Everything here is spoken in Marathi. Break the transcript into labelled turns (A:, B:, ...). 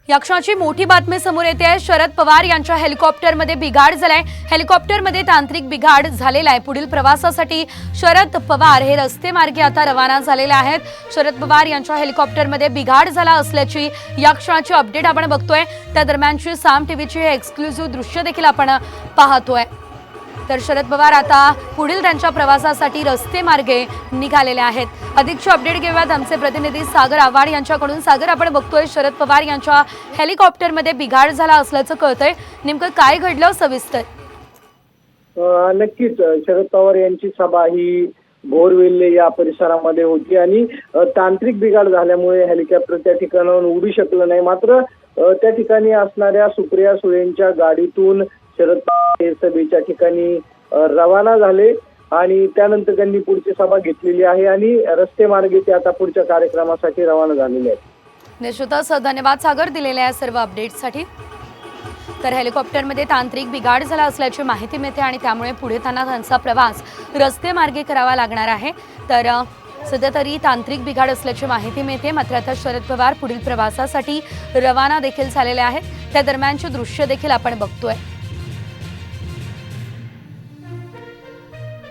A: या क्षणाची मोठी बातमी समोर येते आहे। शरद पवार यांच्या हेलिकॉप्टरमध्ये बिघाड झालाय। हेलिकॉप्टरमध्ये तांत्रिक बिघाड झालेला आहे। पुढील प्रवासासाठी शरद पवार हे रस्ते मार्गे आता रवाना झालेले आहेत। शरद पवार यांच्या हेलिकॉप्टरमध्ये बिघाड झाला असल्याची या क्षणाची अपडेट आपण बघतोय। त्या दरम्यानची साम टीव्हीची हे एक्सक्लुझिव्ह दृश्य देखील आपण पाहतोय। तर शरद पवार आता पुढील त्यांच्या प्रवासासाठी रस्ते मार्गे निघालेले आहेत। अधिकची अपडेट घेऊयात आमचे प्रतिनिधी सागर आव्हाड यांच्याकडून। सागर, आपण बघतोय शरद पवार यांच्या हेलिकॉप्टरमध्ये बिघाड झाला असल्याचं कळतंय, नेमकं काय घडलं सविस्तर?
B: नक्कीच शरद पवार यांची सभा ही बोरवेल्ले या परिसरामध्ये होती आणि तांत्रिक बिघाड झाल्यामुळे हेलिकॉप्टर त्या ठिकाणाहून उडू शकलं नाही। मात्र त्या ठिकाणी असणाऱ्या सुप्रिया सुळेंच्या गाडीतून शरद पवार हे सभेच्या ठिकाणी रवाना झाले आणि त्यानंतर त्यांनी पुढची सभा घेतलेली आहे आणि रस्ते मार्गे ते आता पुढच्या कार्यक्रमासाठी रवाना झालेले आहेत।
A: निश्चितच धन्यवाद सागर दिलेल्या या सर्व अपडेट्ससाठी। तर हेलिकॉप्टरमध्ये तांत्रिक बिघाड झाला असल्याची माहिती मिळते आणि त्यामुळे पुढे त्यांचा प्रवास रस्ते मार्गे करावा लागणार आहे। तर सध्या तरी तांत्रिक बिघाड असल्याची माहिती मिळते, मात्र आता शरद पवार पुढील प्रवासासाठी रवाना देखील झालेले आहेत। त्या दरम्यानचे दृश्य देखील आपण बघतोय।